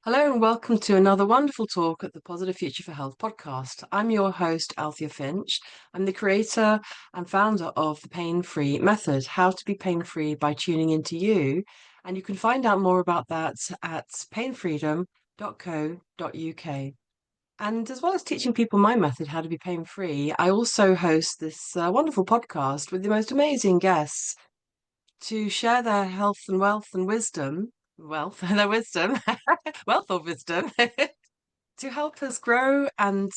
Hello and welcome to another wonderful talk at the Positive Future for Health podcast. I'm your host, Althea Finch. I'm the creator and founder of the Pain-Free Method, how to be pain-free by tuning into you. And you can find out more about that at painfreedom.co.uk. And as well as teaching people my method, how to be pain-free, I also host this wonderful podcast with the most amazing guests to share their health and wealth and wisdom, their wisdom, wealth of wisdom, to help us grow and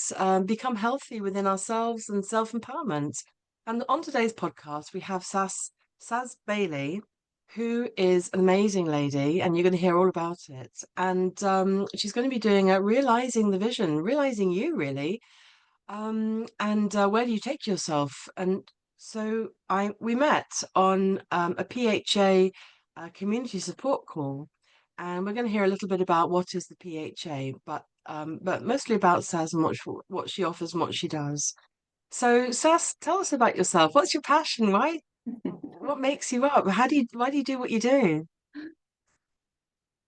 become healthy within ourselves and self-empowerment. And on today's podcast, we have Saz Bailey, who is an amazing lady, and you're going to hear all about it. And she's going to be doing a realizing the vision, realizing you really, and where do you take yourself? And so we met on a PHA community support call, and we're going to hear a little bit about what is the PHA, but mostly about Saz and what she offers and what she does. So Saz, tell us about yourself. What's your passion? What makes you up? Why do you do what you do?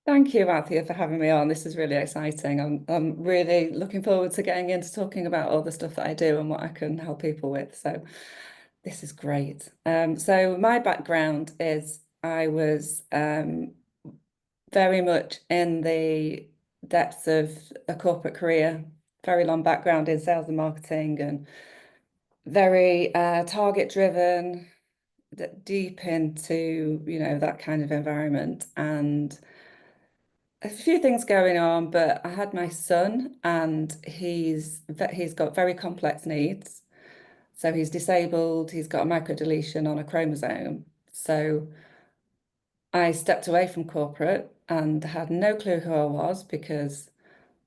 Thank you, Althea, for having me on. This is really exciting. I'm really looking forward to getting into talking about all the stuff that I do and what I can help people with. So this is great. So my background is I was very much in the depths of a corporate career, very long background in sales and marketing, and very target driven, deep into, that kind of environment. And a few things going on, but I had my son, and he's got very complex needs. So he's disabled, he's got a microdeletion on a chromosome. So I stepped away from corporate and had no clue who I was because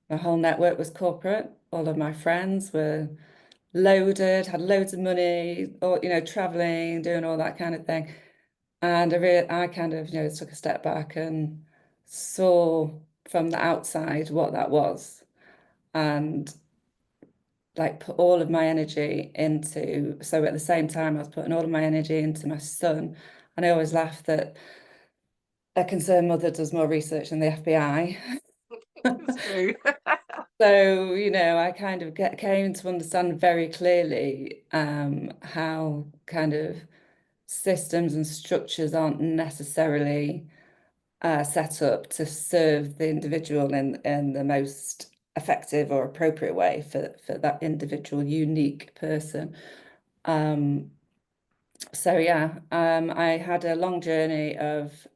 my whole network was corporate. All of my friends were loaded, had loads of money, or traveling, doing all that kind of thing. And I kind of, took a step back and saw from the outside what that was, and like put all of my energy into. So at the same time, I was putting all of my energy into my son. And I always laugh that a concerned mother does more research than the FBI. It's true. So, I kind of came to understand very clearly how kind of systems and structures aren't necessarily set up to serve the individual in the most effective or appropriate way for that individual unique person. Um, so yeah, I had a long journey of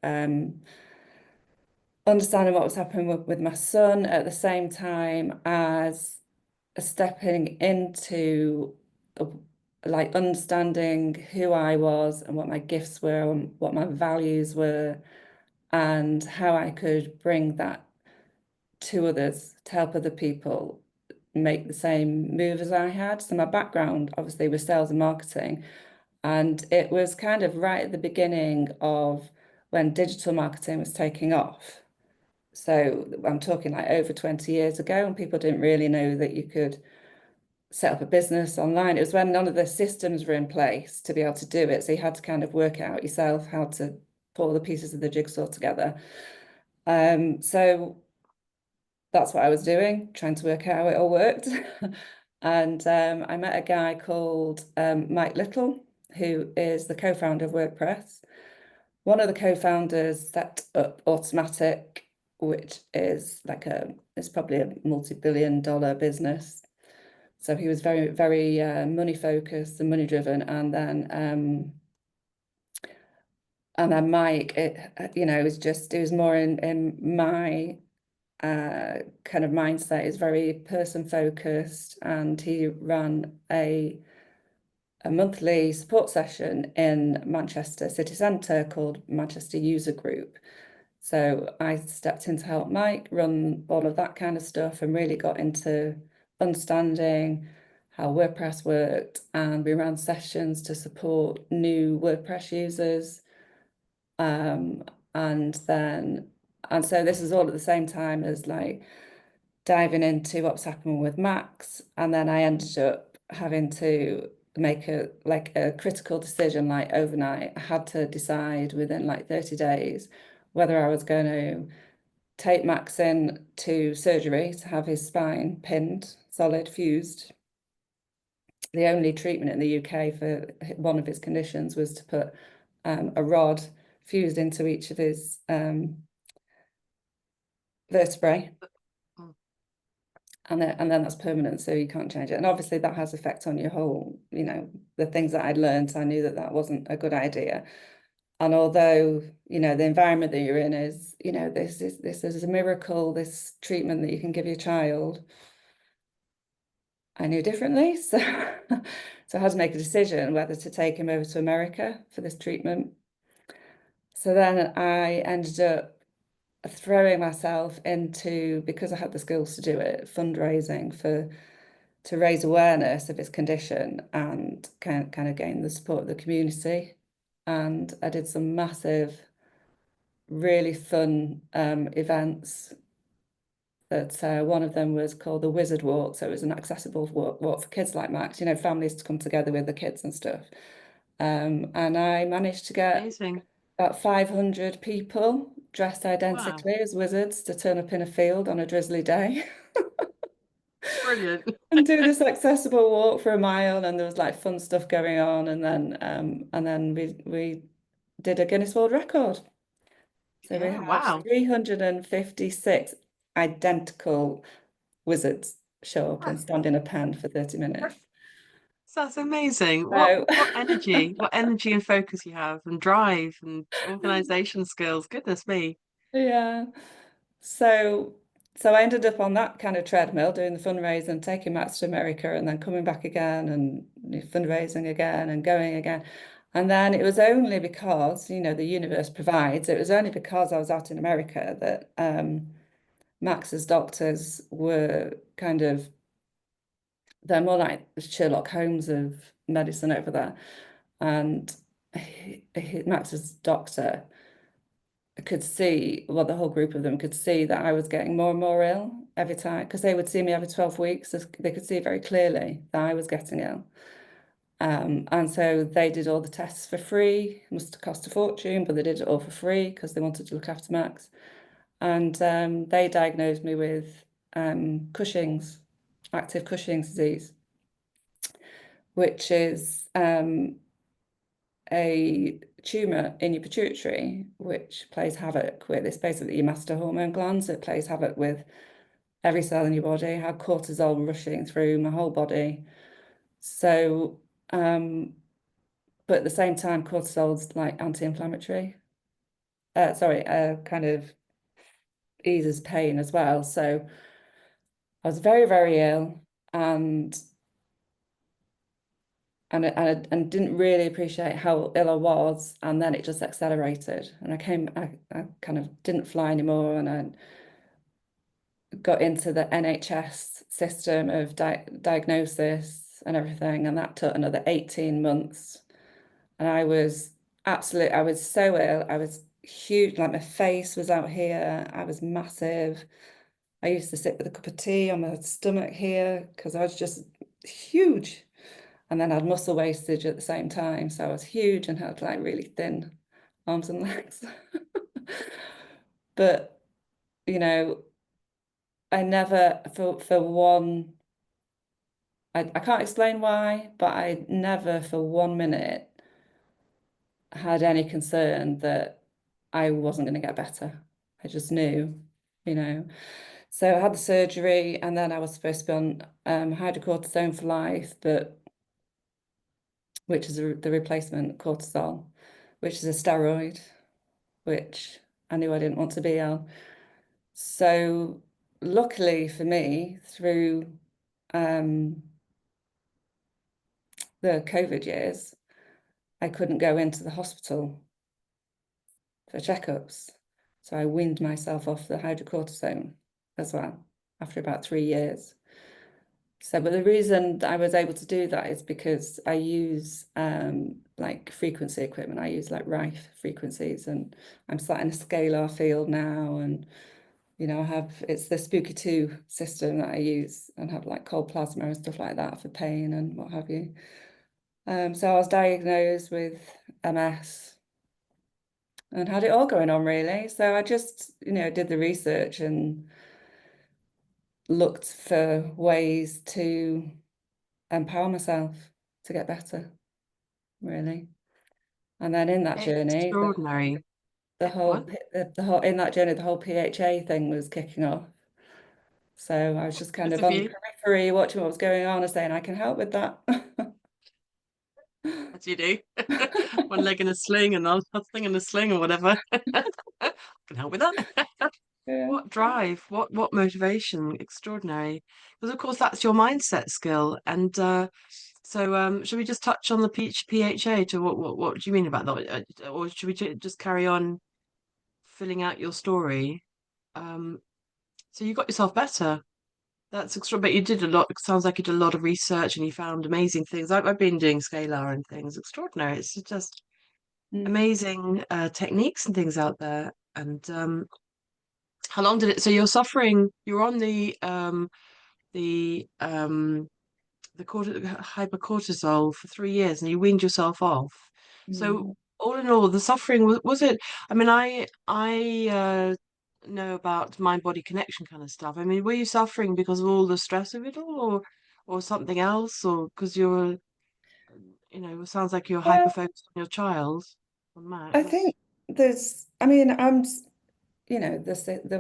understanding what was happening with my son at the same time as stepping into like understanding who I was and what my gifts were and what my values were and how I could bring that to others to help other people make the same move as I had. So my background obviously was sales and marketing, and it was kind of right at the beginning of when digital marketing was taking off. So I'm talking like over 20 years ago, and people didn't really know that you could set up a business online. It was when none of the systems were in place to be able to do it. So you had to kind of work out yourself how to put all the pieces of the jigsaw together. So that's what I was doing, trying to work out how it all worked. And I met a guy called Mike Little, who is the co-founder of WordPress. One of the co-founders set up Automatic, which is it's probably a multi-billion-dollar business. So he was very, very money focused and money driven. And then Mike, it was more in my kind of mindset. Is very person focused, and he ran a monthly support session in Manchester city centre called Manchester User Group. So I stepped in to help Mike run all of that kind of stuff and really got into understanding how WordPress worked, and we ran sessions to support new WordPress users. Um, and then and so this is all at the same time as like diving into what's happening with Max, and then I ended up having to make a critical decision like overnight. I had to decide within like 30 days whether I was going to take Max in to surgery to have his spine pinned, solid, fused. The only treatment in the UK for one of his conditions was to put a rod fused into each of his vertebrae. Mm. And then that's permanent, so you can't change it. And obviously that has effect on your whole, the things that I'd learned, I knew that that wasn't a good idea. And although, the environment that you're in is, this is a miracle, this treatment that you can give your child, I knew differently. So, so I had to make a decision whether to take him over to America for this treatment. So then I ended up throwing myself into, because I had the skills to do it, fundraising to raise awareness of his condition and kind of gain the support of the community. And I did some massive, really fun events. That one of them was called the Wizard Walk, so it was an accessible walk for kids like Max, families to come together with the kids and stuff. And I managed to get Amazing. about 500 people dressed Wow. identically as wizards to turn up in a field on a drizzly day Brilliant. and do this accessible walk for a mile. And there was like fun stuff going on. And then we did a Guinness World Record. So we Yeah, had wow. 356 identical wizards show up and stand in a pen for 30 minutes. That's amazing. What So what energy and focus you have and drive and organization skills. Goodness me. yeah. So so I ended up on that kind of treadmill doing the fundraising, taking Max to America and then coming back again and fundraising again and going again. And then it was only because, the universe provides, it was only because I was out in America that Max's doctors were kind of, they're more like Sherlock Holmes of medicine over there. And Max's doctor could see, well, the whole group of them could see that I was getting more and more ill every time because they would see me every 12 weeks. They could see very clearly that I was getting ill. And so they did all the tests for free. It must have cost a fortune, but they did it all for free because they wanted to look after Max. And they diagnosed me with Cushing's, active Cushing's disease, which is a tumour in your pituitary, which plays havoc with, it's basically your master hormone glands. It plays havoc with every cell in your body. I had cortisol rushing through my whole body. So, but at the same time, cortisol's like anti-inflammatory. Sorry, kind of eases pain as well. So I was very, very ill and and didn't really appreciate how ill I was. And then it just accelerated. And I kind of didn't fly anymore. And I got into the NHS system of diagnosis and everything. And that took another 18 months. And I was so ill. I was huge, like my face was out here. I was massive. I used to sit with a cup of tea on my stomach here because I was just huge. And then I had muscle wastage at the same time. So I was huge and had like really thin arms and legs. But, I never, for one, I can't explain why, but I never for 1 minute had any concern that I wasn't going to get better. I just knew, you know. So I had the surgery and then I was supposed to be on hydrocortisone for life, but which is the replacement cortisol, which is a steroid, which I knew I didn't want to be on. So luckily for me, through the COVID years, I couldn't go into the hospital for checkups. So I weaned myself off the hydrocortisone as well after about 3 years. So, but the reason that I was able to do that is because I use like frequency equipment. I use like Rife frequencies, and I'm sat in a scalar field now, and I have, it's the Spooky 2 system that I use and have like cold plasma and stuff like that for pain and what have you. So I was diagnosed with MS and had it all going on really. So I just, did the research and looked for ways to empower myself to get better, really. And then in that journey, Extraordinary. the whole What? the whole in that journey, the whole PHA thing was kicking off. So I was just kind Both of of on the you, periphery, watching what was going on and saying, I can help with that. as you do. One leg in a sling and another thing in a sling or whatever. Can help with that. Yeah. What drive, what motivation, extraordinary. Because of course that's your mindset skill. And so should we just touch on the PHA to what do you mean about that? Or should we just carry on filling out your story? Um, so you got yourself better. That's extra, but you did a lot. It sounds like you did a lot of research and you found amazing things. I've been doing scalar and things. Extraordinary. It's just Mm. amazing techniques and things out there. And how long did it? So you're suffering. You're on the hypercortisol for 3 years, and you weaned yourself off. So Mm. all in all, the suffering was it? I mean, I know about mind body connection kind of stuff. I mean, were you suffering because of all the stress of it all, or something else, or because you're, it sounds like you're hyper Well, focused on your child, on I Max. think I mean, the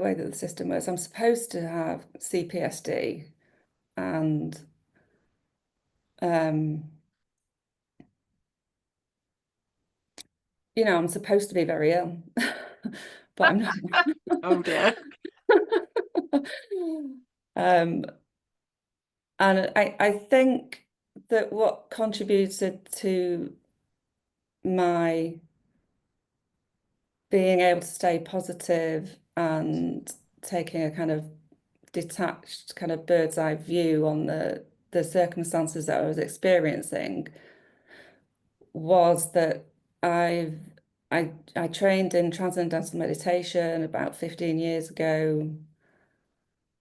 way that the system works, I'm supposed to have CPSD and um, I'm supposed to be very ill, but I'm not. Oh dear. Um, and I think that what contributed to my being able to stay positive and taking a kind of detached, kind of bird's eye view on the circumstances that I was experiencing was that I've I trained in transcendental meditation about 15 years ago.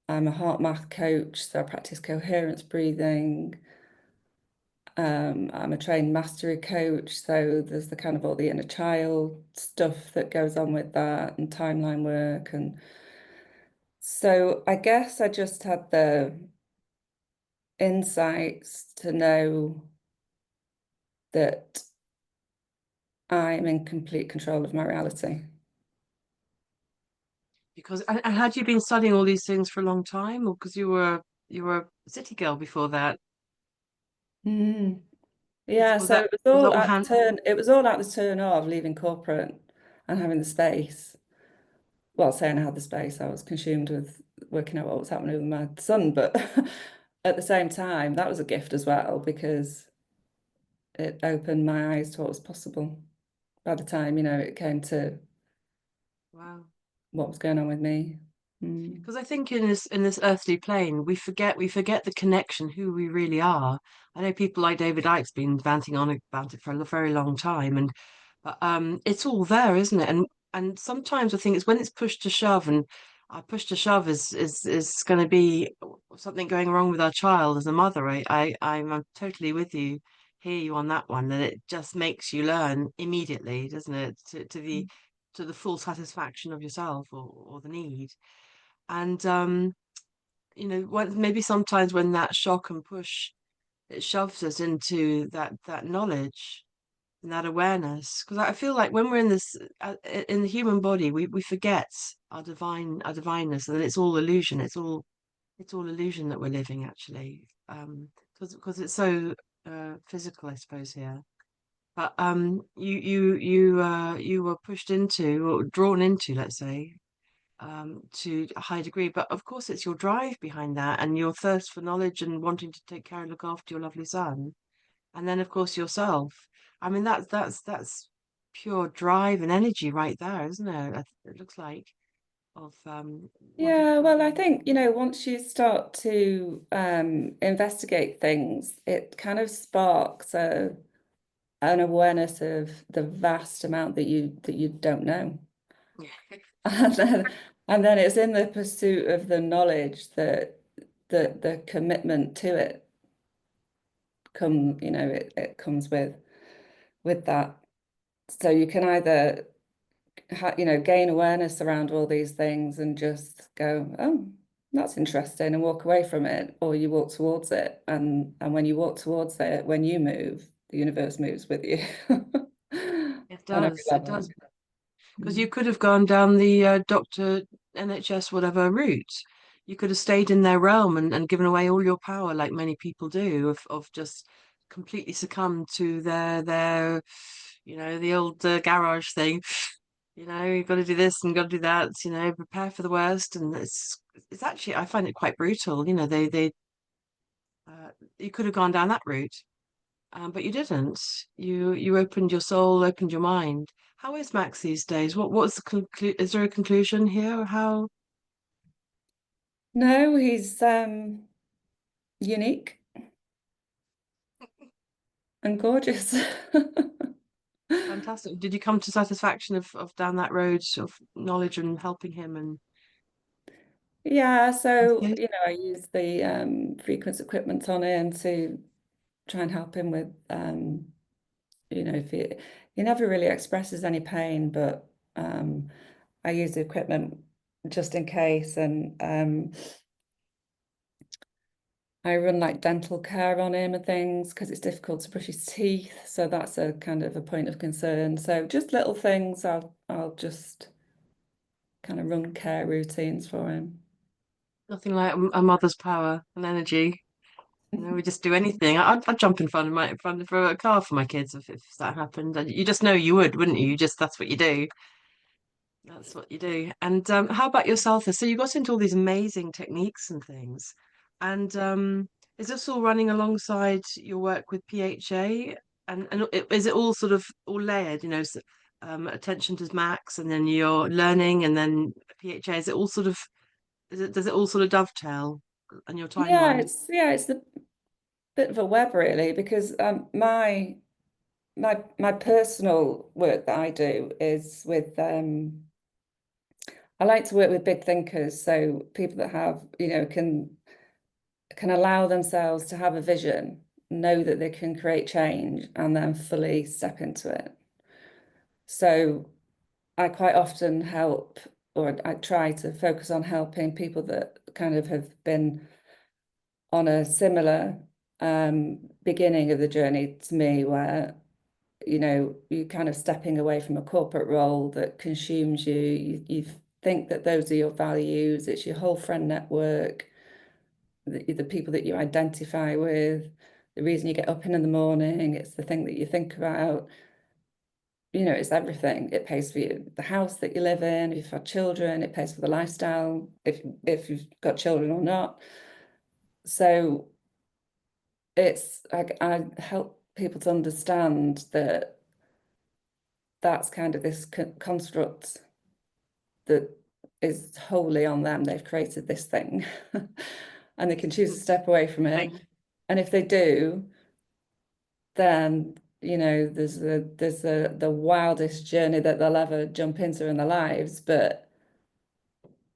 I'm a heart math coach, so I practice coherence breathing. I'm a trained mastery coach, so there's the kind of all the inner child stuff that goes on with that and timeline work. And so I guess I just had the insights to know that I'm in complete control of my reality. Because and had you been studying all these things for a long time, or because you were a city girl before that? Mm. Yeah, Was so that it was was that all all at hand? the turn. It was all at the turn of leaving corporate and having the space. Well, saying I had the space, I was consumed with working out what was happening with my son, but at the same time, that was a gift as well because it opened my eyes to what was possible. By the time, it came to Wow. what was going on with me. Mm. Because I think in this earthly plane, we forget the connection, who we really are. I know people like David Icke's been ranting on about it for a very long time, and but it's all there, isn't it? And sometimes I think it's when it's pushed to shove, and push to shove is going to be something going wrong with our child as a mother. I'm totally with you, hear you on that one. That it just makes you learn immediately, doesn't it? To the full satisfaction of yourself or the need. And maybe sometimes when that shock and push it shoves us into that knowledge and that awareness. Because I feel like when we're in the human body, we forget our divineness, and it's all illusion. It's all illusion that we're living actually. Because it's so physical, I suppose here. But you were pushed into or drawn into, let's say, to a high degree. But of course, it's your drive behind that and your thirst for knowledge and wanting to take care and look after your lovely son. And then, of course, yourself. I mean, that's pure drive and energy right there, isn't it? It looks like of wanting to Yeah, take well, I care. think, once you start to investigate things, it kind of sparks an awareness of the vast amount that you don't know. Yeah. And then it's in the pursuit of the knowledge that the commitment to it it comes with that. So you can either gain awareness around all these things and just go, oh, that's interesting, and walk away from it, or you walk towards it. And when you walk towards it, when you move, the universe moves with you It on every does. It level. does. Because Mm. you could have gone down the doctor, NHS, whatever route. You could have stayed in their realm and given away all your power, like many people do, of just completely succumb to their, the old garage thing. You've got to do this and got to do that. Prepare for the worst, and it's actually I find it quite brutal. You could have gone down that route. But you didn't. You opened your soul, opened your mind. How is Max these days? What's the Is there a conclusion here? How No, he's unique and gorgeous. fantastic! Did you come to satisfaction of down that road of knowledge and helping him and Yeah, so yes, I use the frequency equipment on him to try and help him with if he never really expresses any pain, but I use the equipment just in case, and I run like dental care on him and things because it's difficult to brush his teeth, so that's a kind of a point of concern. So just little things, I'll just kind of run care routines for him. nothing like a mother's power and energy? We just do anything. I'd jump in front of a car for my kids if that happened. And you just know you would, wouldn't you? That's what you do. That's what you do. And how about yourself? So you got into all these amazing techniques and things. And is this all running alongside your work with PHA? And is it all sort of all layered, attention to max and then you're learning and then PHA, is it all sort of, does it all sort of dovetail on your Yeah, timeline? it's a bit of a web really because my personal work that I do is with I like to work with big thinkers, so people that have, can allow themselves to have a vision, know that they can create change, and then fully step into it. So I quite often help, or I try to focus on helping people that kind of have been on a similar beginning of the journey to me, where you're kind of stepping away from a corporate role that consumes you. You think that those are your values, it's your whole friend network, the people that you identify with, the reason you get up in the morning, it's the thing that you think about. It's everything. It pays for you, the house that you live in, if you've had children, it pays for the lifestyle, if you've got children or not. So it's like I help people to understand that that's kind of this construct that is wholly on them. They've created this thing and they can choose to step away from it. Thing. And if they do, then there's the wildest journey that they'll ever jump into in their lives, but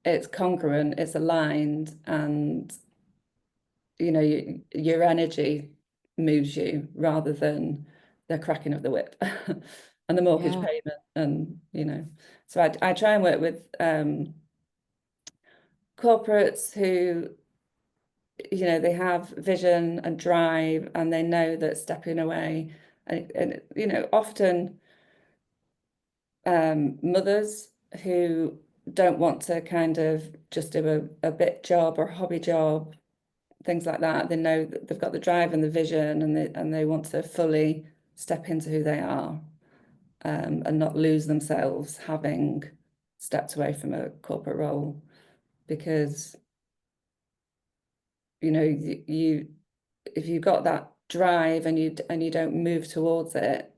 it's congruent, it's aligned, and your energy moves you rather than the cracking of the whip and the mortgage Yeah. payment. And so I try and work with corporates who they have vision and drive, and they know that stepping away, and often mothers who don't want to kind of just do a bit job or hobby job, things like that. They know that they've got the drive and the vision, and they want to fully step into who they are, and not lose themselves having stepped away from a corporate role, because you if you've got that drive and you don't move towards it,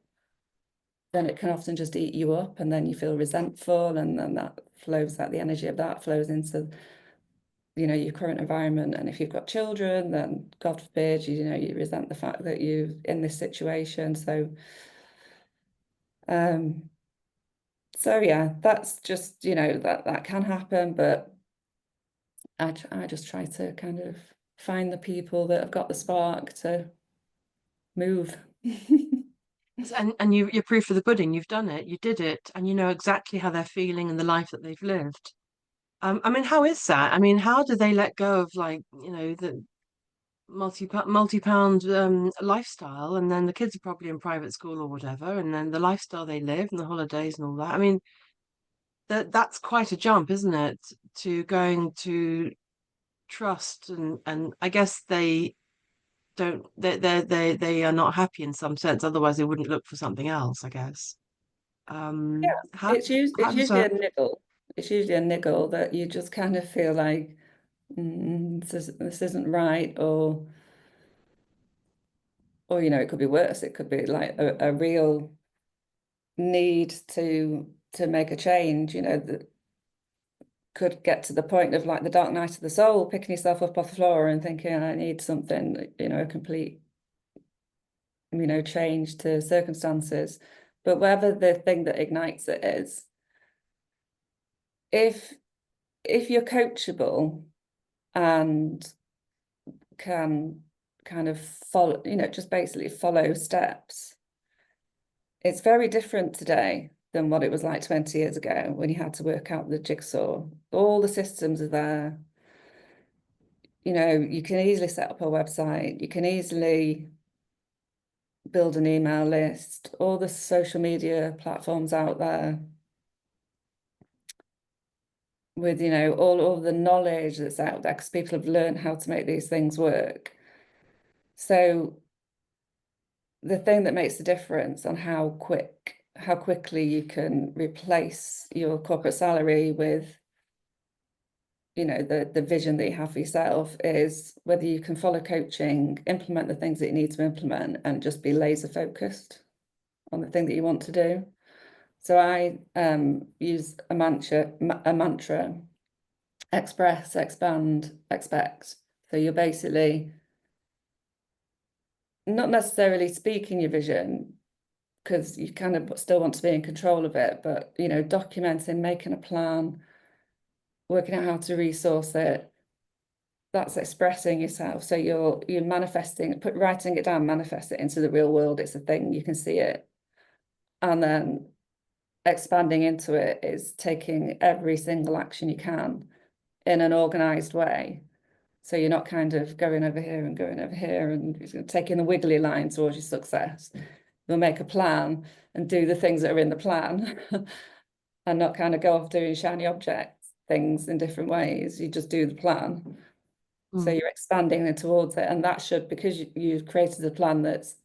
then it can often just eat you up, and then you feel resentful, and then the energy of that flows into your current environment. And if you've got children, then God forbid, you resent the fact that you're in this situation. Um, so yeah, that's just, that can happen, but I just try to kind of find the people that have got the spark to move. And you're proof of the pudding. You've done it. You did it, and you know exactly how they're feeling and the life that they've lived. I mean, how is that? I mean, how do they let go of like, the multi-pound lifestyle, and then the kids are probably in private school or whatever, and then the lifestyle they live and the holidays and all that. I mean, that's quite a jump, isn't it? To going to trust, and I guess they don't they are not happy in some sense, otherwise they wouldn't look for something else, I guess. Yeah, How how it's does usually that a niggle. It's usually a niggle that you just kind of feel like this isn't right, or it could be worse. It could be like a real need to make a change. That could get to the point of like the dark night of the soul, picking yourself up off the floor and thinking, I need something, a complete, change to circumstances. But whatever the thing that ignites it is, if if you're coachable and can kind of follow, just basically follow steps, it's very different today than what it was like 20 years ago when you had to work out the jigsaw. All the systems are there. You can easily set up a website, you can easily build an email list, all the social media platforms out there with, all the knowledge that's out there because people have learned how to make these things work. So the thing that makes the difference on how quickly you can replace your corporate salary with, the vision that you have for yourself is whether you can follow coaching, implement the things that you need to implement, and just be laser focused on the thing that you want to do. So I use a mantra, express, expand, expect. So you're basically not necessarily speaking your vision because you kind of still want to be in control of it, but documenting, making a plan, working out how to resource it. That's expressing yourself. So you're manifesting, writing it down, manifest it into the real world. It's a thing, you can see it. And then expanding into it is taking every single action you can in an organized way. So you're not kind of going over here and going over here and taking the wiggly line towards your success. You'll make a plan and do the things that are in the plan and not kind of go off doing shiny object things in different ways. You just do the plan. So mm, you're expanding it towards it. And that should, because you've created a plan that's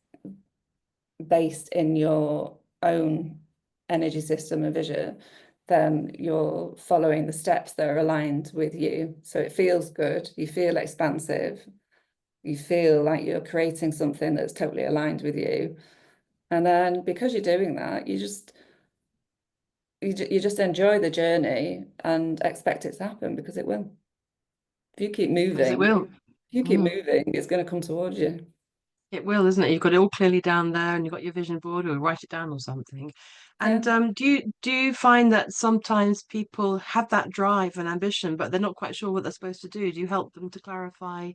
based in your own energy system and vision, then you're following the steps that are aligned with you. So it feels good, you feel expansive, you feel like you're creating something that's totally aligned with you. And then because you're doing that, you just enjoy the journey and expect it to happen because it will. If you keep because it moving, will. Mm. it's going to come towards you. It will, isn't it? You've got it all clearly down there, and you've got your vision board, or write it down or something. Yeah. And do you find that sometimes people have that drive and ambition, but they're not quite sure what they're supposed to do? Do you help them to clarify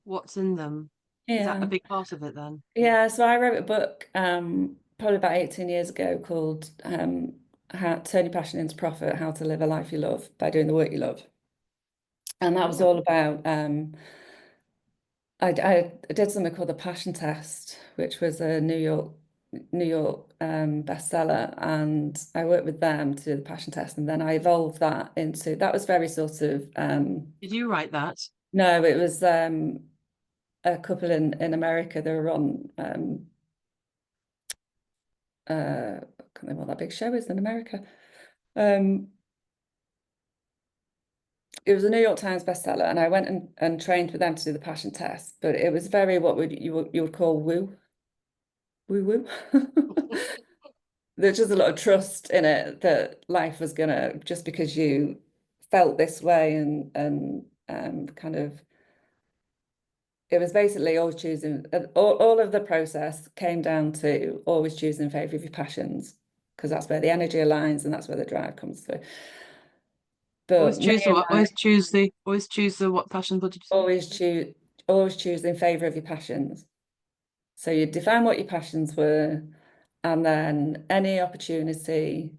what's in them? Is that a Yeah. big part of it then? Yeah. So I wrote a book probably about 18 years ago called How Turn Your Passion into Profit, How to Live a Life You Love by Doing the Work You Love. And that was Oh, all about I did something called the Passion Test, which was a New York bestseller, and I worked with them to do the Passion Test, and then I evolved that into that was very sort of did you write that? no, it was a couple in America. They were on I can't remember what that big show is in America. Um, it was a New York Times bestseller, and I went and trained with them to do the Passion Test, but it was very what you would call woo woo. There's just a lot of trust in it that life was gonna just because you felt this way and kind of it was basically always choosing all of the process came down to always choosing in favor of your passions because that's where the energy aligns and that's where the drive comes through. But Always me choose the and what? my Always choose the what passion? What did you say? always choose in favor of your passions. So you define what your passions were And then any opportunity,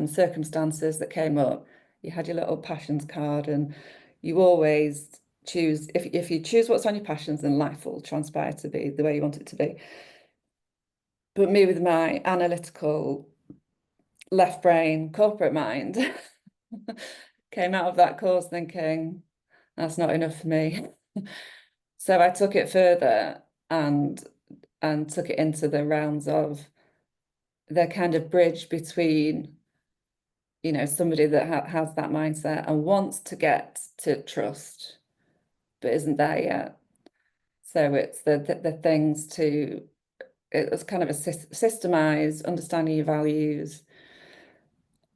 circumstances that came up, you had your little passions card, and you always choose, if you choose what's on your passions, then life will transpire to be the way you want it to be. But me, with my analytical left brain corporate mind, came out of that course thinking that's not enough for me. So I took it further and took it into the realms of the kind of bridge between, somebody that has that mindset and wants to get to trust, but isn't there yet. So it's the things to, it was kind of a systemized understanding your values,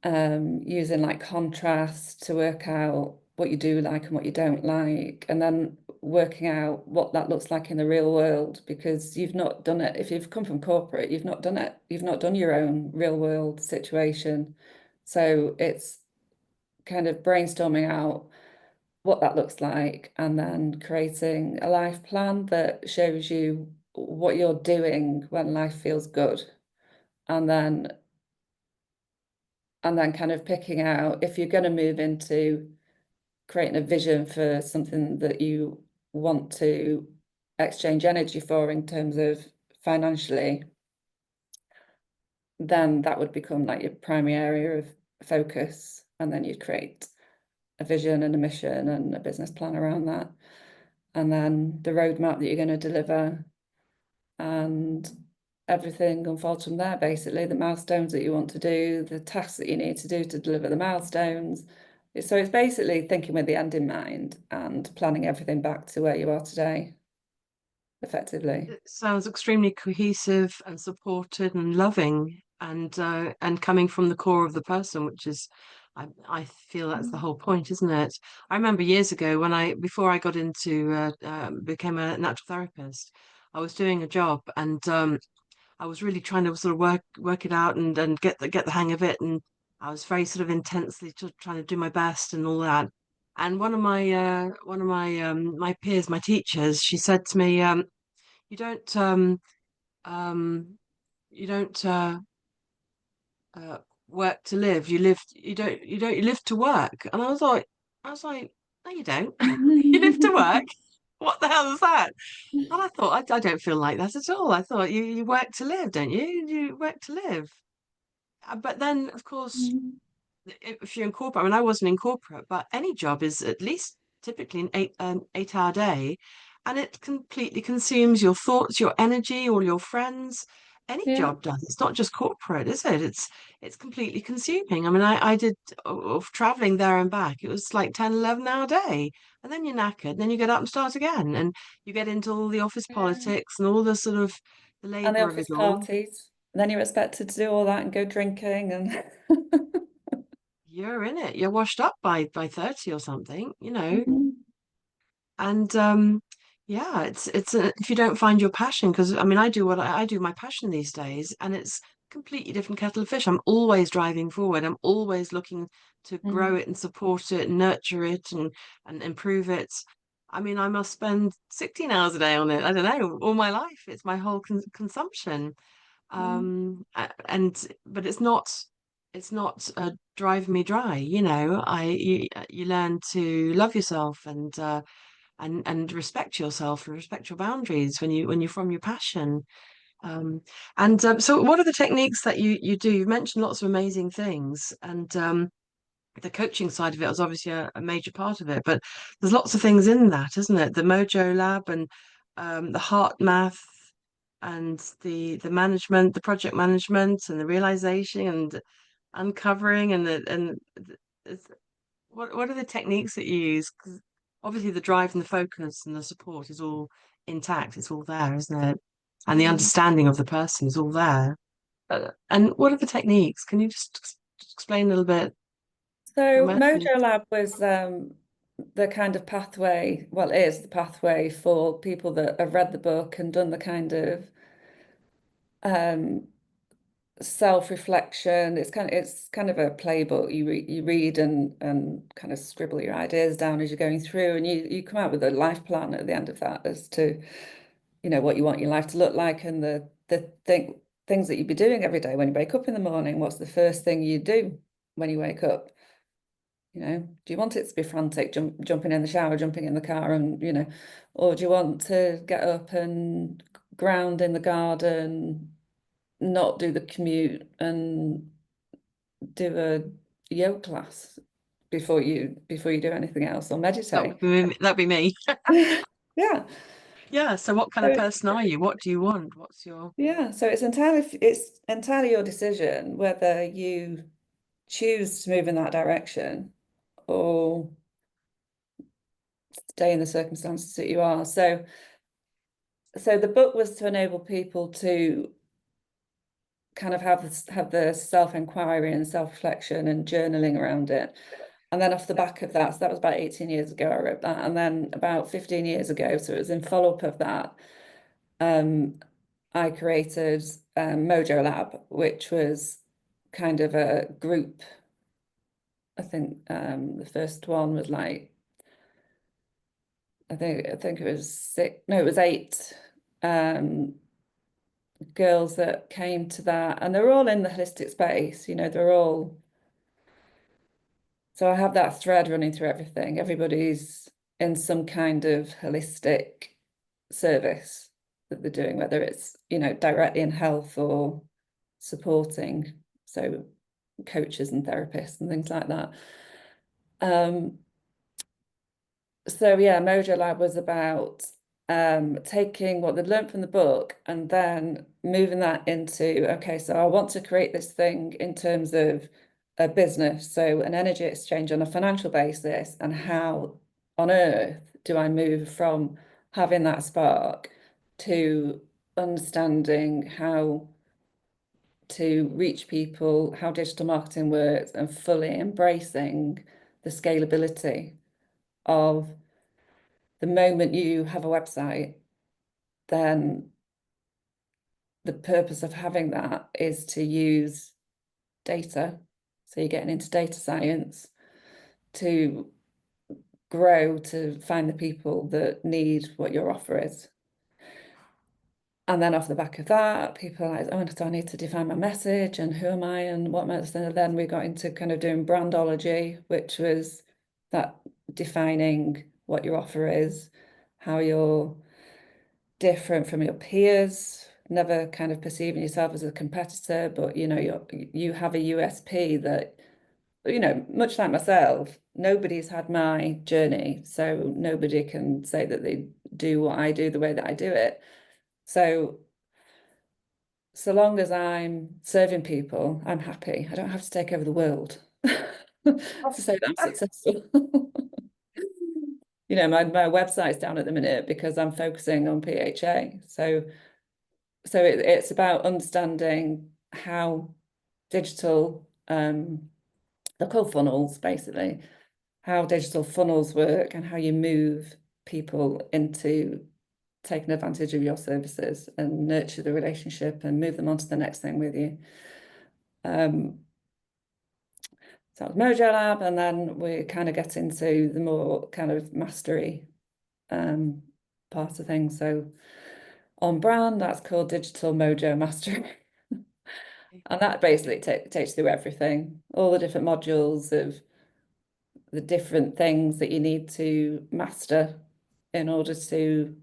using like contrast to work out what you do like and what you don't like, and then working out what that looks like in the real world, because you've not done it. If you've come from corporate, you've not done it. You've not done your own real world situation. So it's kind of brainstorming out what that looks like and then creating a life plan that shows you what you're doing when life feels good. And then kind of picking out, if you're going to move into creating a vision for something that you want to exchange energy for in terms of financially, then that would become like your primary area of focus. And then you'd create a vision and a mission and a business plan around that. And then the roadmap that you're going to deliver, and everything unfolds from there, basically. The milestones that you want to do, the tasks that you need to do to deliver the milestones. So it's basically thinking with the end in mind and planning everything back to where you are today, effectively. It sounds extremely cohesive and supported and loving and coming from the core of the person, which is I feel that's the whole point, isn't it? I remember years ago when before I got into became a natural therapist, I was doing a job and I was really trying to sort of work it out and get the hang of it, and I was very sort of intensely trying to do my best and all that. And one of my peers, my teachers, she said to me, you don't um you don't uh work to live. You live to work. And I was like, no, you don't. You live to work. What the hell is that? And I thought, I don't feel like that at all. I thought you work to live, don't you? You work to live. But then, of course, if you're in corporate, I mean, I wasn't in corporate, but any job is at least typically an 8 hour day, and it completely consumes your thoughts, your energy, all your friends. Any Yeah. job does. It's not just corporate, is it? It's completely consuming. I mean, I did of traveling there and back. It was like 10, 11 hour day. And then you're knackered, and then you get up and start again. And you get into all the office Yeah. politics and all the sort of the And the labor of it office all. parties. And then you're expected to do all that and go drinking and You're in it. You're washed up by 30 or something, you know. Mhm. And yeah, if you don't find your passion, because I mean, I do my passion these days, and it's completely different kettle of fish. I'm always driving forward. I'm always looking to grow Mm. it and support it, and nurture it, and improve it. I mean, I must spend 16 hours a day on it. I don't know, all my life. It's my whole consumption. Mm. And but it's not driving me dry. You know, you learn to love yourself and respect yourself and respect your boundaries when you're from your passion. Um, and so, what are the techniques that you do? You've mentioned lots of amazing things, and the coaching side of it is obviously a major part of it. But there's lots of things in that, isn't it? The MojoLab and the heart math and the management, the project management, and the realization and uncovering it's- what are the techniques that you use? 'Cause obviously the drive and the focus and the support is all intact. It's all there, isn't it? And the Mm. understanding of the person is all there. And what are the techniques? Can you just explain a little bit your So method? MojoLab was the kind of pathway, well, it is the pathway for people that have read the book and done the kind of um, self-reflection. It's kind of a playbook. You read and kind of scribble your ideas down as you're going through, and you come out with a life plan at the end of that as to, what you want your life to look like, and the thing. things that you'd be doing every day when you wake up in the morning. What's the first thing you do when you wake up? Do you want it to be frantic, jumping in the shower, jumping in the car, and or do you want to get up and ground in the garden, not do the commute, and do a yoga class before you do anything else, or That meditate? would be me. That'd be me. Yeah. Yeah. So what kind of So person are you? What do you want? What's your yeah, so it's entirely your decision whether you choose to move in that direction or stay in the circumstances that you are. So the book was to enable people to kind of have the self-inquiry and self-reflection and journaling around it. And then off the back of that, so that was about 18 years ago I wrote that. And then about 15 years ago, so it was in follow-up of that, I created MojoLab, which was kind of a group. I think the first one was like, I think it was six, no, it was eight um, girls that came to that, and they're all in the holistic space. They're all. So I have that thread running through everything. Everybody's in some kind of holistic service that they're doing, whether it's, directly in health or supporting, so coaches and therapists and things like that. So yeah, MojoLab was about taking what they'd learned from the book and then moving that into, okay, so I want to create this thing in terms of a business, so an energy exchange on a financial basis, and how on earth do I move from having that spark to understanding how to reach people, how digital marketing works, and fully embracing the scalability of the moment you have a website, then the purpose of having that is to use data. So you're getting into data science to grow, to find the people that need what your offer is. And then off the back of that, people are like, oh, do I need to define my message and who am I and what am I? And then we got into kind of doing brandology, which was that defining what your offer is, how you're different from your peers, never kind of perceiving yourself as a competitor, but you have a USP that, much like myself, nobody's had my journey, so nobody can say that they do what I do the way that I do it. So long as I'm serving people, I'm happy. I don't have to take over the world to say that I'm successful. My website's down at the minute because I'm focusing on PHA. So it's about understanding how digital, they're called funnels, basically, how digital funnels work and how you move people into taking advantage of your services and nurture the relationship and move them on to the next thing with you. So that was MojoLab, and then we kind of get into the more kind of mastery part of things. So on brand, that's called Digital Mojo Mastery. And that basically takes you through everything, all the different modules of the different things that you need to master in order to,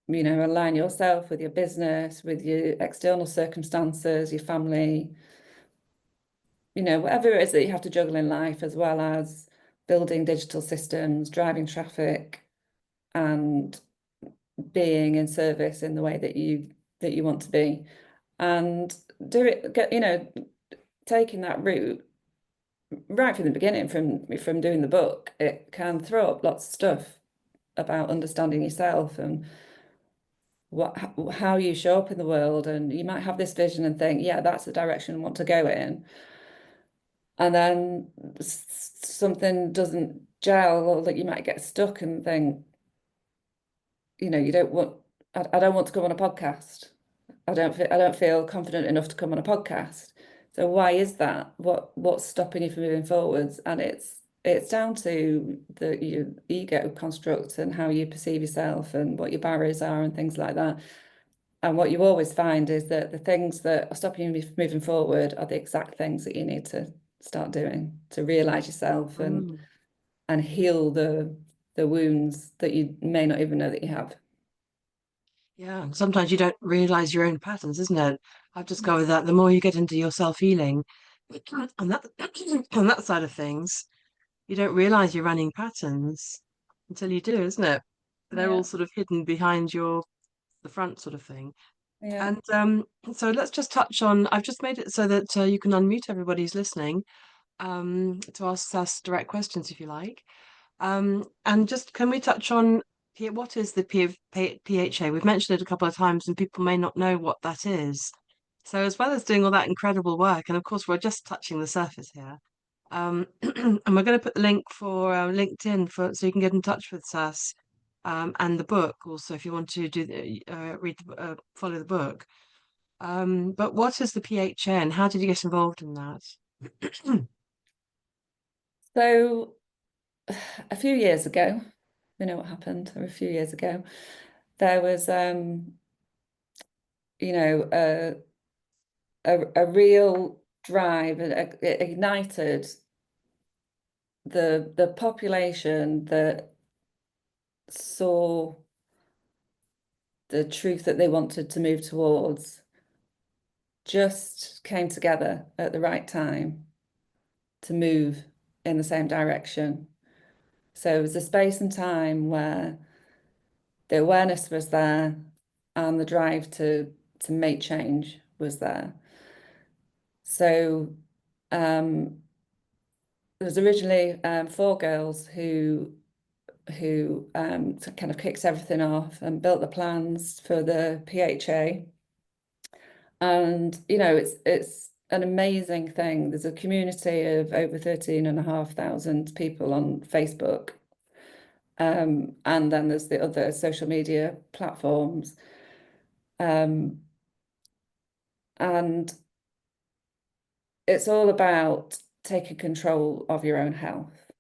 align yourself with your business, with your external circumstances, your family, whatever it is that you have to juggle in life, as well as building digital systems, driving traffic, and being in service in the way that you want to be. And taking that route right from the beginning, from doing the book, it can throw up lots of stuff about understanding yourself and how you show up in the world. And you might have this vision and think, yeah, that's the direction I want to go in. And then something doesn't gel, or that you might get stuck and think, you don't want, I don't want to come on a podcast. I don't feel confident enough to come on a podcast. So why is that? What's stopping you from moving forwards? And it's down to your ego construct and how you perceive yourself and what your barriers are and things like that. And what you always find is that the things that are stopping you moving forward are the exact things that you need to start doing to realize yourself Mm. and heal the wounds that you may not even know that you have. Yeah, and sometimes you don't realize your own patterns, isn't it? I've discovered that the more you get into your self-healing on that on that side of things, you don't realize you're running patterns until you do, isn't it? They're Yeah, all sort of hidden behind your the front sort of thing. yeah. And so let's just touch on. I've just made it so that you can unmute everybody who's listening to ask us direct questions if you like. And just can we touch on what is the PHA? We've mentioned it a couple of times, and people may not know what that is. So, as well as doing all that incredible work, and of course, we're just touching the surface here. And we're going to put the link for LinkedIn for so you can get in touch with Saz, and the book also if you want to do follow the book. But what is the PHA, and how did you get involved in that? So a few years ago, we know what happened, or a few years ago, there was you know, a real drive, and it ignited the population that saw the truth that they wanted to move towards just came together at the right time to move in the same direction. So it was a space and time where the awareness was there and the drive to make change was there. So there was originally four girls who kind of kicked everything off and built the plans for the PHA. And it's an amazing thing. There's a community of over 13,500 people on Facebook. And then there's the other social media platforms. Um, and it's all about taking control of your own health.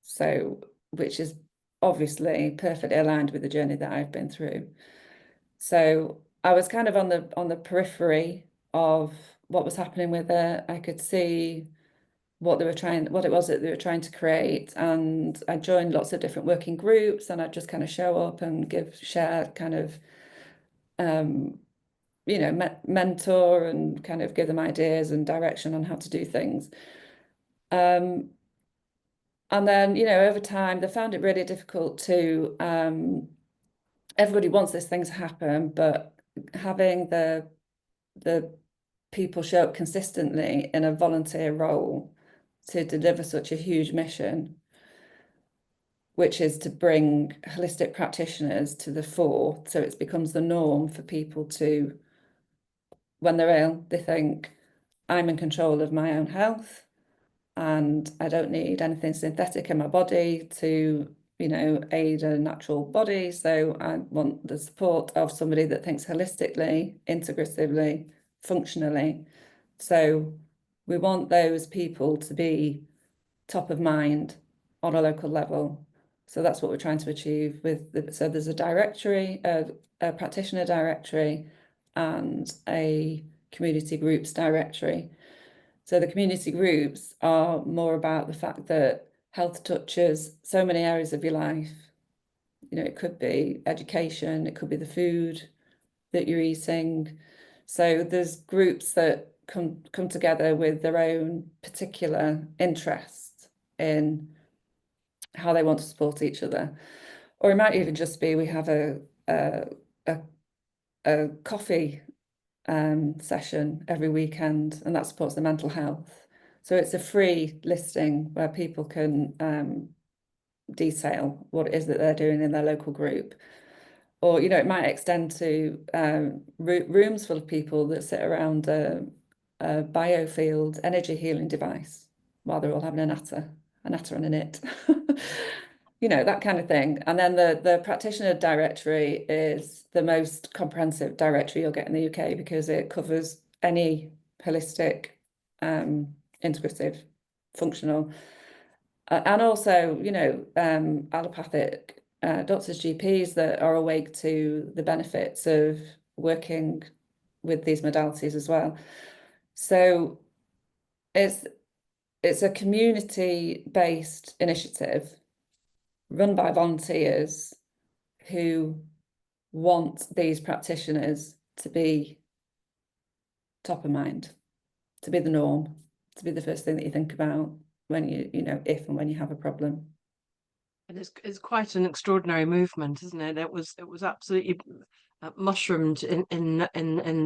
So, which is obviously perfectly aligned with the journey that I've been through. So I was kind of on the periphery of what was happening with it. I could see what it was that they were trying to create, and I joined lots of different working groups, and I'd just kind of show up and share kind of um, mentor and kind of give them ideas and direction on how to do things. Um, and then, over time, they found it really difficult to, everybody wants this thing to happen, but having the people show up consistently in a volunteer role to deliver such a huge mission, which is to bring holistic practitioners to the fore. So it becomes the norm for people to, when they're ill, they think, I'm in control of my own health and I don't need anything synthetic in my body to, aid a natural body. So I want the support of somebody that thinks holistically, integratively, functionally. So we want those people to be top of mind on a local level. So that's what we're trying to achieve so there's a directory, a practitioner directory, and a community groups directory. So the community groups are more about the fact that health touches so many areas of your life. It could be education, it could be the food that you're eating. So there's groups that come together with their own particular interests in how they want to support each other. Or it might even just be we have a, a, a coffee session every weekend, and that supports the mental health. So it's a free listing where people can detail what it is that they're doing in their local group. Or, it might extend to rooms full of people that sit around a biofield energy healing device while they're all having a natter and a knit. That kind of thing. And then the practitioner directory is the most comprehensive directory you'll get in the UK because it covers any holistic, integrative, functional, and also, allopathic doctors, GPs that are awake to the benefits of working with these modalities as well. So it's a community-based initiative run by volunteers who want these practitioners to be top of mind, to be the norm, to be the first thing that you think about when if and when you have a problem. And it's quite an extraordinary movement, isn't it? It was absolutely mushroomed in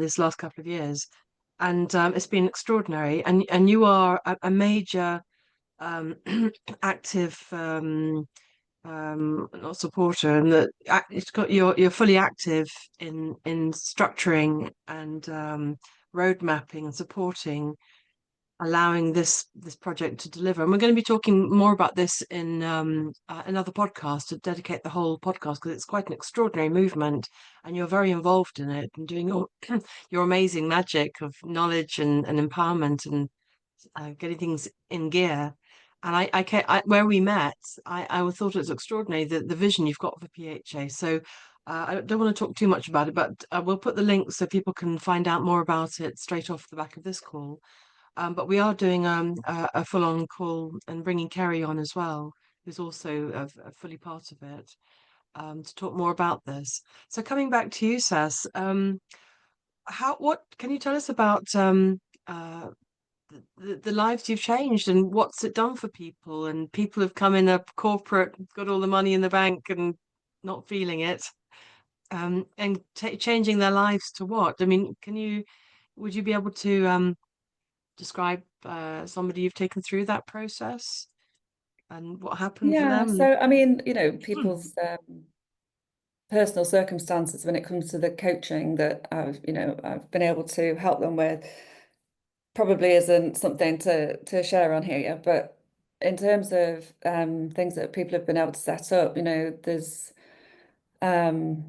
this last couple of years, and it's been extraordinary. And you are a major um, active not supporter, and that it's got you're fully active in structuring and road mapping and supporting, allowing this project to deliver. And we're going to be talking more about this in another podcast, to dedicate the whole podcast, because it's quite an extraordinary movement, and you're very involved in it and doing your your amazing magic of knowledge and empowerment and getting things in gear. And where we met, I thought it was extraordinary, the vision you've got for PHA. So I don't want to talk too much about it, but we'll put the links so people can find out more about it straight off the back of this call. But we are doing a full-on call and bringing Kerry on as well, who's also a fully part of it, to talk more about this. So coming back to you, Saz, what can you tell us about the lives you've changed, and what's it done for people? And people have come in a corporate, got all the money in the bank and not feeling it, and changing their lives to what? I mean, would you be able to describe somebody you've taken through that process and what happened for Yeah, them? so I mean, people's personal circumstances when it comes to the coaching that I've been able to help them with probably isn't something to share on here, but in terms of things that people have been able to set up, there's um,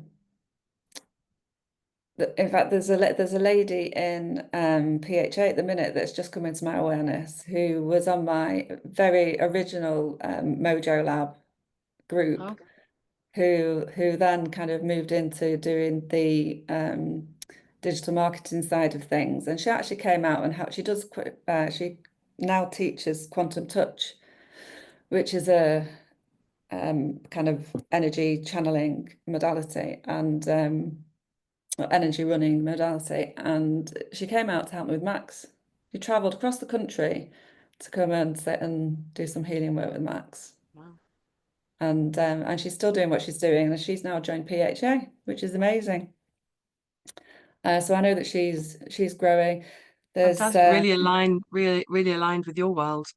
in fact there's a lady in PHA at the minute that's just come into my awareness, who was on my very original MojoLab group, Oh, who then kind of moved into doing the digital marketing side of things. And she actually came out and she now teaches quantum touch, which is a kind of energy channeling modality and energy running modality. And she came out to help me with Max. She travelled across the country to come and sit and do some healing work with Max. wow. And she's still doing what she's doing, and she's now joined PHA, which is amazing. So I know that she's growing. There's Fantastic. Really aligned with your world.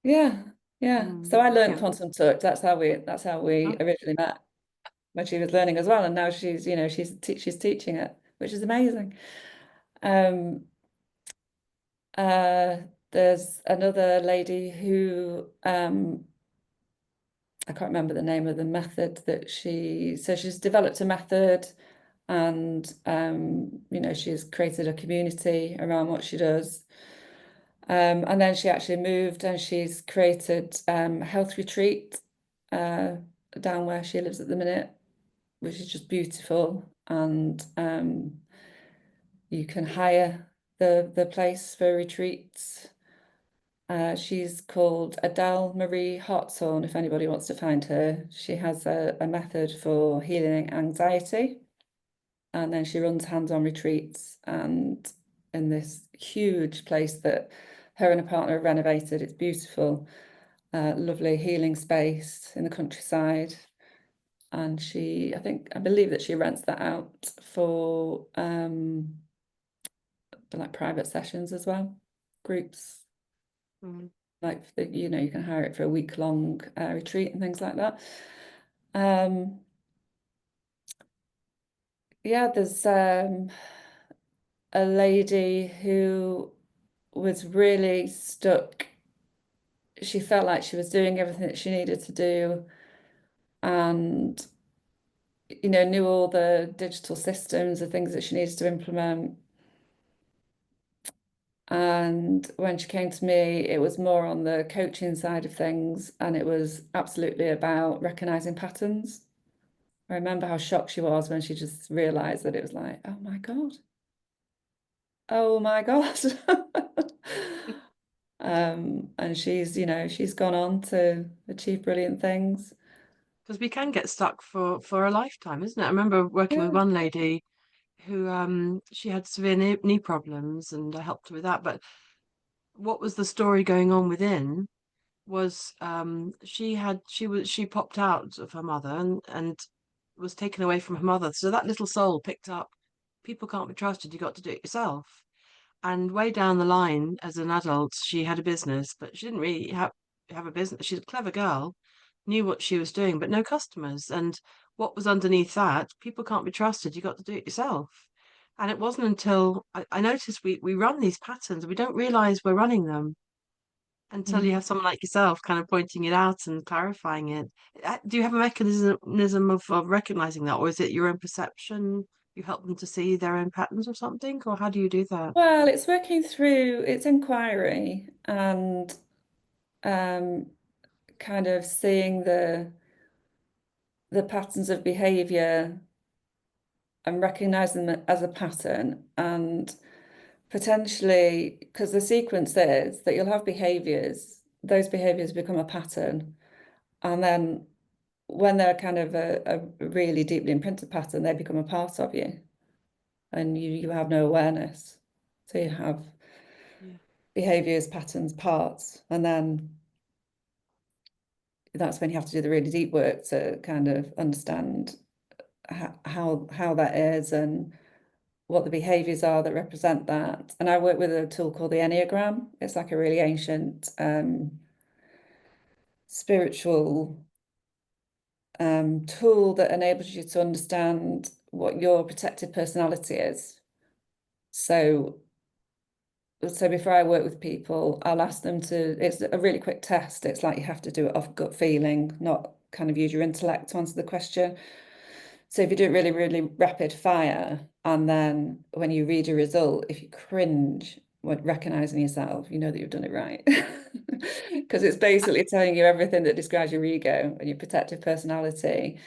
yeah, yeah. So I learned Brilliant. quantum touch. That's how we Oh, originally met, when she was learning as well, and now she's teaching it, which is amazing. Um, uh, there's another lady who I can't remember the name of the method that she's developed a method, and she's created a community around what she does. And then she actually moved and she's created a health retreat down where she lives at the minute, which is just beautiful. And you can hire the place for retreats. She's called Adele Marie Hartshorn, if anybody wants to find her. She has a method for healing anxiety, and then she runs hands-on retreats, and in this huge place that her and her partner have renovated. It's beautiful, lovely healing space in the countryside. And I believe that she rents that out for like private sessions as well, groups. mm. Like you can hire it for a week-long retreat and things like that. Um, yeah, there's a lady who was really stuck. She felt like she was doing everything that she needed to do, and knew all the digital systems, the things that she needed to implement. And when she came to me, it was more on the coaching side of things, and it was absolutely about recognizing patterns. I remember how shocked she was when she just realized that it was like, oh my God. And she's, she's gone on to achieve brilliant things. Because we can get stuck for a lifetime, isn't it? I remember working with Yeah. one lady who she had severe knee problems, and I helped her with that. But what was the story going on within was she popped out of her mother and was taken away from her mother. So that little soul picked up, people can't be trusted, you got to do it yourself. And way down the line, as an adult, she had a business, but she didn't really have a business. She's a clever girl, knew what she was doing, but no customers. And what was underneath that, people can't be trusted, you got to do it yourself. And it wasn't until I noticed we run these patterns, we don't realize we're running them until you Mm. have someone like yourself kind of pointing it out and clarifying it. Do you have a mechanism of recognizing that, or is it your own perception? You help them to see their own patterns or something, or how do you do that? Well, it's working through its inquiry and um, kind of seeing the patterns of behavior and recognizing them as a pattern, and potentially, because the sequence is that you'll have behaviors, those behaviors become a pattern, and then when they're kind of a really deeply imprinted pattern, they become a part of you, and you have no awareness. So you have Yeah, behaviors, patterns, parts, and then that's when you have to do the really deep work to kind of understand how that is and what the behaviors are that represent that. And I work with a tool called the Enneagram. It's like a really ancient spiritual tool that enables you to understand what your protected personality is. So, so before I work with people, I'll ask them to, it's a really quick test. It's like you have to do it off gut feeling, not kind of use your intellect to answer the question. So if you do it really, really rapid fire, and then when you read your result, if you cringe when recognizing yourself, you know that you've done it right. Because it's basically telling you everything that describes your ego and your protective personality,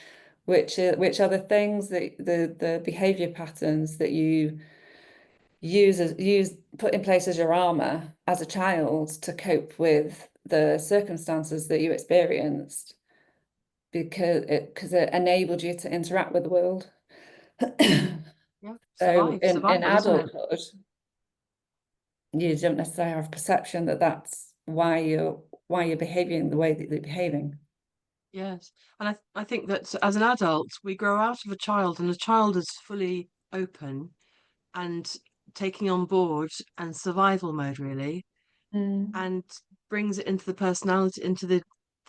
which are the things that the behavior patterns that you use put in place as your armor as a child to cope with the circumstances that you experienced because it enabled you to interact with the world. yeah, So in survival, isn't it? adulthood, you don't necessarily have a perception that that's why you're behaving the way that you're behaving. Yes, and I think that as an adult, we grow out of a child, and a child is fully open and taking on board and survival mode really, Mm. and brings it into the personality, into the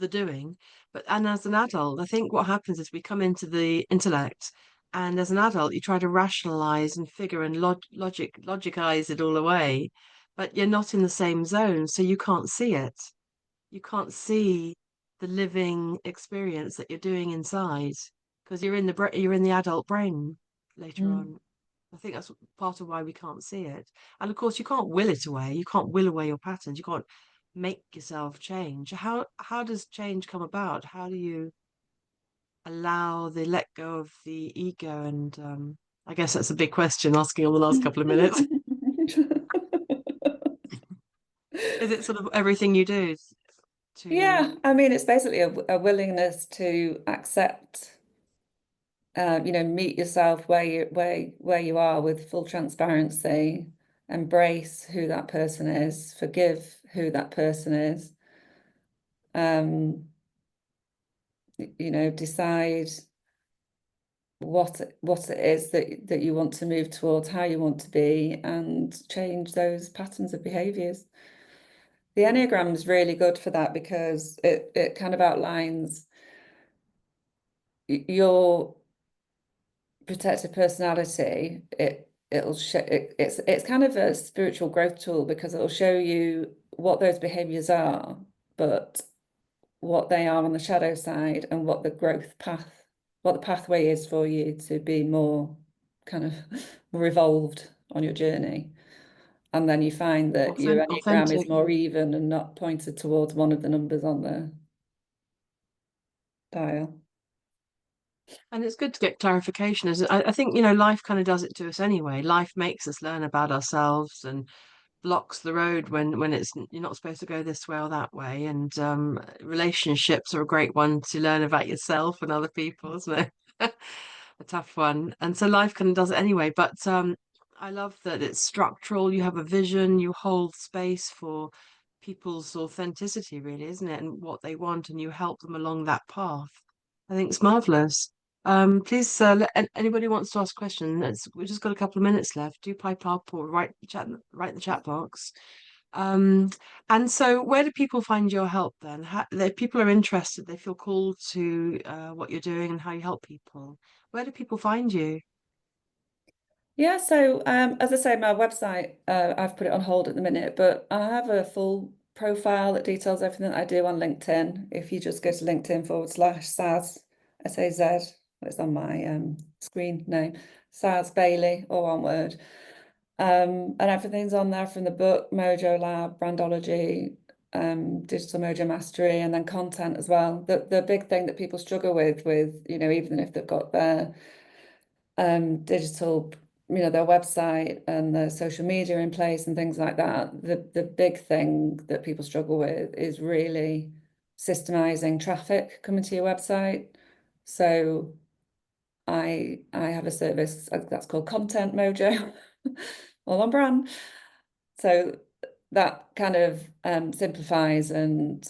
doing. But and as an adult, I think what happens is we come into the intellect, and as an adult, you try to rationalize and figure and logicize it all away, but you're not in the same zone, so you can't see it. You can't see the living experience that you're doing inside because you're in the adult brain later Mm. on. I think that's part of why we can't see it. And of course, you can't will it away. You can't will away your patterns. You can't make yourself change. How does change come about? How do you allow the let go of the ego? And I guess that's a big question asking on the last couple of minutes. Is it sort of everything you do to Yeah, I mean, it's basically a willingness to accept, meet yourself where you are with full transparency, embrace who that person is, forgive who that person is, um, decide what it is that you want to move towards, how you want to be, and change those patterns of behaviors. The yeah, Enneagram is really good for that because it kind of outlines your protective personality. It'll show it's kind of a spiritual growth tool because it'll show you what those behaviors are, but what they are on the shadow side and what the growth path, what the pathway is for you to be more kind of more evolved on your journey. And then you find that your Enneagram is authentic. more even and not pointed towards one of the numbers on the dial. And it's good to get clarification. As I think, life kind of does it to us anyway. Life makes us learn about ourselves and blocks the road when it's you're not supposed to go this way or that way. And relationships are a great one to learn about yourself and other people, isn't it? A tough one. And so life kind of does it anyway. But I love that it's structural. You have a vision. You hold space for people's authenticity, really, isn't it? And what they want, and you help them along that path. I think it's marvelous. Please, anybody wants to ask a question, we've just got a couple of minutes left. Do pipe up or write in the chat box. Um, and so where do people find your help then? If people are interested, they feel called to what you're doing and how you help people. Where do people find you? Yeah, so as I say, my website, I've put it on hold at the minute, but I have a full profile that details everything that I do on LinkedIn. If you just go to LinkedIn/Saz, Saz, it's on my screen name, Saz Bailey, all one word. And everything's on there from the book, MojoLab, Brandology, Digital Mojo Mastery, and then content as well. The big thing that people struggle with, even if they've got their digital, their website and their social media in place and things like that. The big thing that people struggle with is really systemizing traffic coming to your website. So I have a service that's called Content Mojo, all on brand. So that kind of simplifies and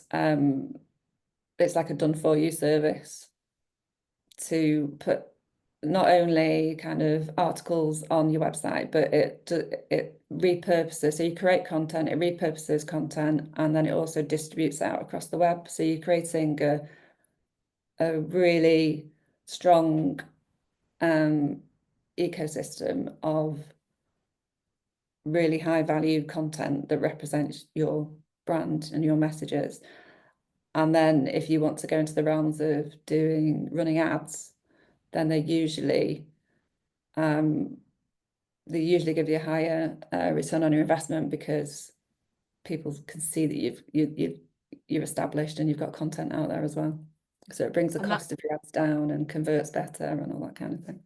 it's like a done for you service to put not only kind of articles on your website, but it repurposes. So you create content, it repurposes content, and then it also distributes out across the web. So you're creating a really strong ecosystem of really high value content that represents your brand and your messages. And then if you want to go into the realms of running ads, then um, they usually give you a higher return on your investment because people can see that you're established and you've got content out there as well. So it brings the And that cost of your ads down and converts better and all that kind of thing.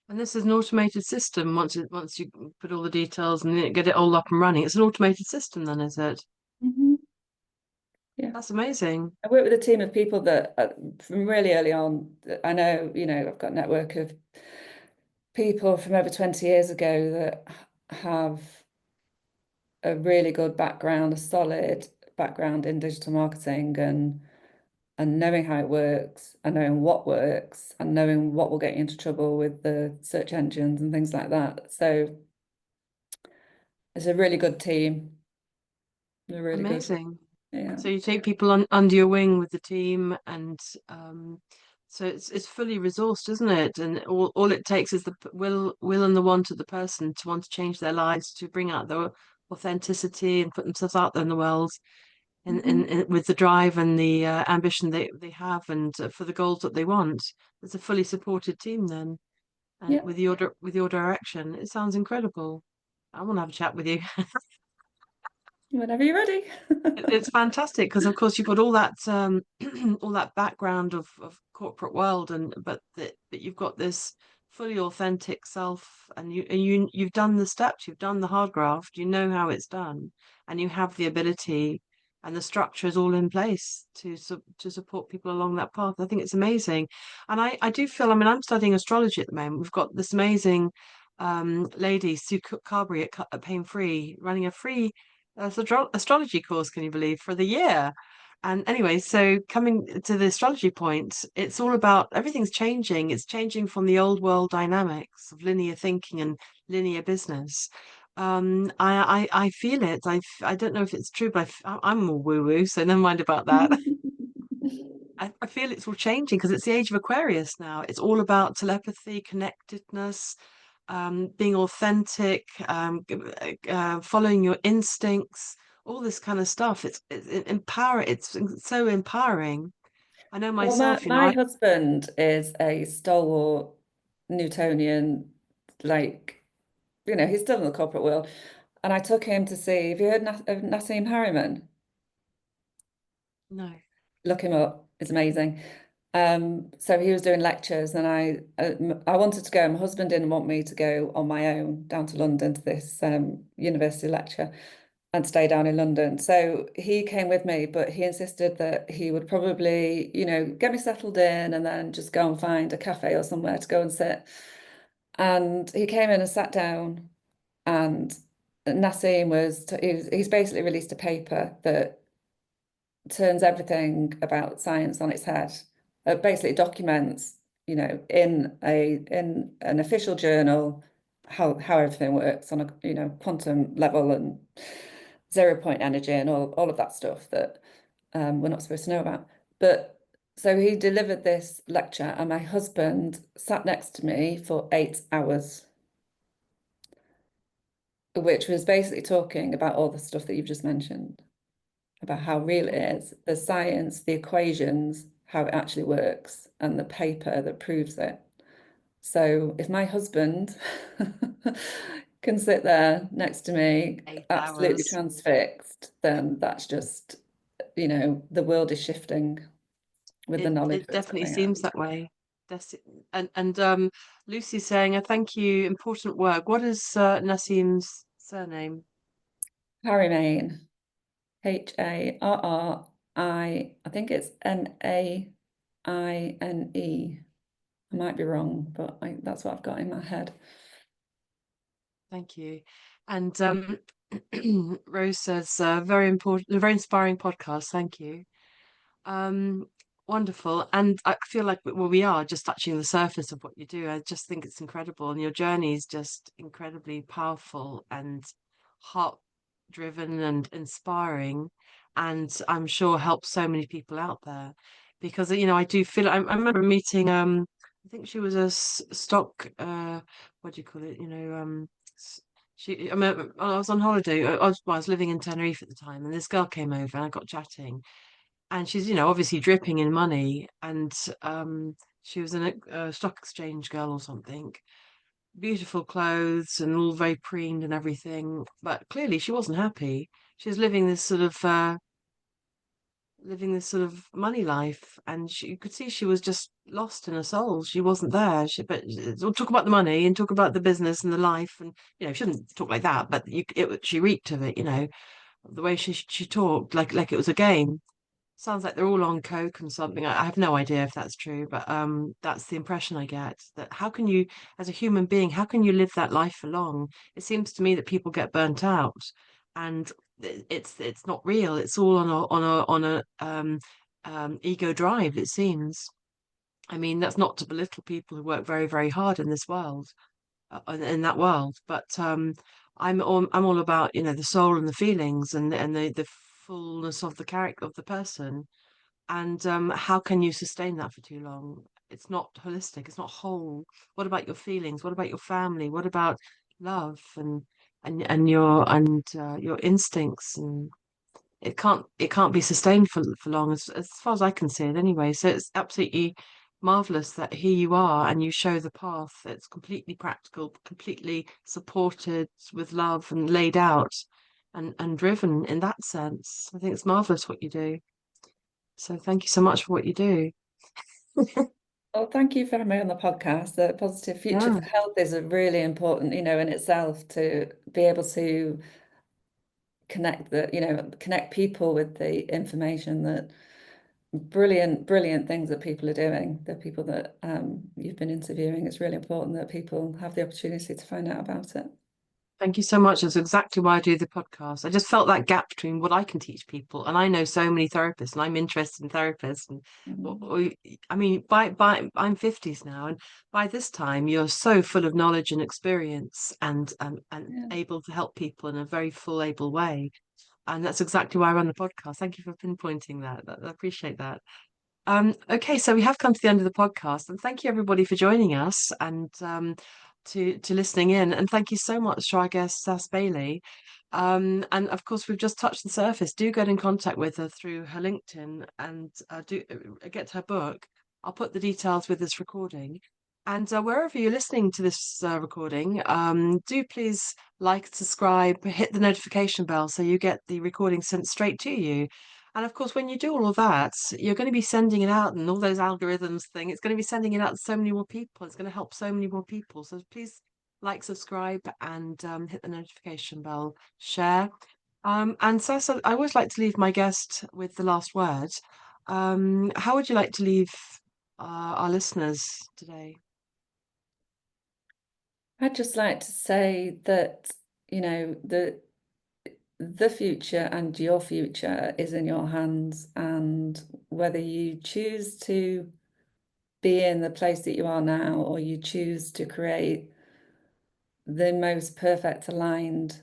and this is an automated system. Once you put all the details and get it all up and running, it's an automated system then, is it? Mhm. Yeah. That's amazing. I work with a team of people that from really early on, I know, I've got a network of people from over 20 years ago that have a really good background, a solid background in digital marketing and knowing how it works and knowing what works and knowing what will get you into trouble with the search engines and things like that. So it's a really good team. They're really good. Amazing. Yeah. So you take people under your wing with the team, and so it's fully resourced, isn't it? And all it takes is the will and the want of the person to want to change their lives, to bring out their authenticity and put themselves out there in the world, and, Mhm. with the drive and the ambition they have, and for the goals that they want. It's a fully supported team then, and Yeah. with your direction, it sounds incredible. I want to have a chat with you. Whenever you're ready. It's fantastic because, of course, you've got all that all that background of corporate world, and but you've got this fully authentic self, and you've done the steps, you've done the hard graft, you know how it's done, and you have the ability, and the structure is all in place to support people along that path. I think it's amazing, and I do feel. I mean, I'm studying astrology at the moment. We've got this amazing lady, Sue Carberry at Pain Free, running a free astrology course, can you believe, for the year. And anyway, so coming to the astrology point, it's all about everything's changing. It's changing from the old world dynamics of linear thinking and linear business. I feel it. I don't know if it's true, but I'm more woo woo, so never mind about that. I feel it's all changing because it's the age of Aquarius now. It's all about telepathy, connectedness, being authentic, following your instincts, all this kind of stuff. It's empower. It's so empowering. I know Well, my, myself. my husband is a stalwart Newtonian, like, he's still in the corporate world. And I took him to see, have you heard of Nassim Harriman? No. Look him up. It's amazing. So he was doing lectures, and I wanted to go. My husband didn't want me to go on my own down to London to this university lecture and stay down in London. So he came with me, but he insisted that he would probably, get me settled in and then just go and find a cafe or somewhere to go and sit. And he came in and sat down, and Nassim he's basically released a paper that turns everything about science on its head. It basically documents, in an official journal how everything works on a quantum level and 0 point energy and all of that stuff that we're not supposed to know about. But so he delivered this lecture, and my husband sat next to me for 8 hours, which was basically talking about all the stuff that you've just mentioned, about how real it is, the science, the equations, how it actually works, and the paper that proves it. So if my husband can sit there next to me, Eight absolutely hours. transfixed, then that's just, the world is shifting with the knowledge It that's definitely coming out. seems that way. That's and Lucy's saying, thank you, important work. What is Nassim's surname? Harry I think it's Maine. I might be wrong, but that's what I've got in my head. Thank you. And Rose says, very important, a very inspiring podcast. Thank you. Um, Wonderful. And I feel like, well, we are just touching the surface of what you do. I just think it's incredible. And your journey is just incredibly powerful and heart-driven and inspiring. And I'm sure helps so many people out there. Because, I do feel, I remember meeting, I think she was a stock, what do you call it? I was on holiday. I was living in Tenerife at the time, and this girl came over and I got chatting, and she's obviously dripping in money, and she was a stock exchange girl or something, beautiful clothes and all very preened and everything, but clearly she wasn't happy. She was living this sort of money life, and you could see she was just lost in her soul. She wasn't there. We'll talk about the money and talk about the business and the life, and she shouldn't talk like that, but she reeked of it, the way she talked like it was a game. Sounds like they're all on coke and something. I have no idea if that's true, but that's the impression I get. That how can you, as a human being, how can you live that life for long? It seems to me that people get burnt out, and it's not real. It's all on a ego drive, it seems. I mean, that's not to belittle people who work very, very hard in this world, in that world, but I'm all about the soul and the feelings and the fullness of the character of the person, and how can you sustain that for too long? It's not holistic, it's not whole. What about your feelings? What about your family? What about love and your instincts? And it can't be sustained for long, as far as I can see it anyway. So it's absolutely marvelous that here you are and you show the path. It's completely practical, completely supported with love and laid out and driven in that sense. I think it's marvelous what you do. So thank you so much for what you do. Well, thank you for having me on the podcast. The positive future Yeah. for health is a really important, in itself, to be able to connect people with the information that brilliant, brilliant things that people are doing. The people that you've been interviewing, it's really important that people have the opportunity to find out about it. Thank you so much. That's exactly why I do the podcast. I just felt that gap between what I can teach people, and I know so many therapists, and I'm interested in therapists. And Mm. I mean, by I'm 50s now, and by this time, you're so full of knowledge and experience, and Yeah. able to help people in a very full, able way. And that's exactly why I run the podcast. Thank you for pinpointing that. I appreciate that. Okay, so we have come to the end of the podcast, and thank you everybody for joining us and to listening in. And thank you so much to our guest, Saz Bailey. And of course, we've just touched the surface. Do get in contact with her through her LinkedIn and do get her book. I'll put the details with this recording. And wherever you're listening to this recording, do please like, subscribe, hit the notification bell so you get the recording sent straight to you. And of course, when you do all of that, you're going to be sending it out and all those algorithms thing, it's going to be sending it out to so many more people. It's going to help so many more people. So please like, subscribe, and hit the notification bell, share. And so I always like to leave my guest with the last word. How would you like to leave our listeners today? I'd just like to say that, you know, the future and your future is in your hands, and whether you choose to be in the place that you are now or you choose to create the most perfect aligned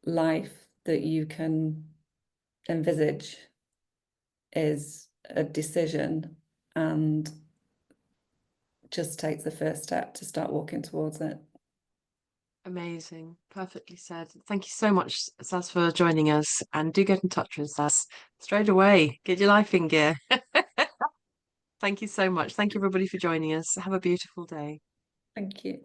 life that you can envisage is a decision, and just take the first step to start walking towards it. Amazing. Perfectly said. Thank you so much, Saz, for joining us. And do get in touch with us straight away. Get your life in gear. Thank you so much. Thank you, everybody, for joining us. Have a beautiful day. Thank you.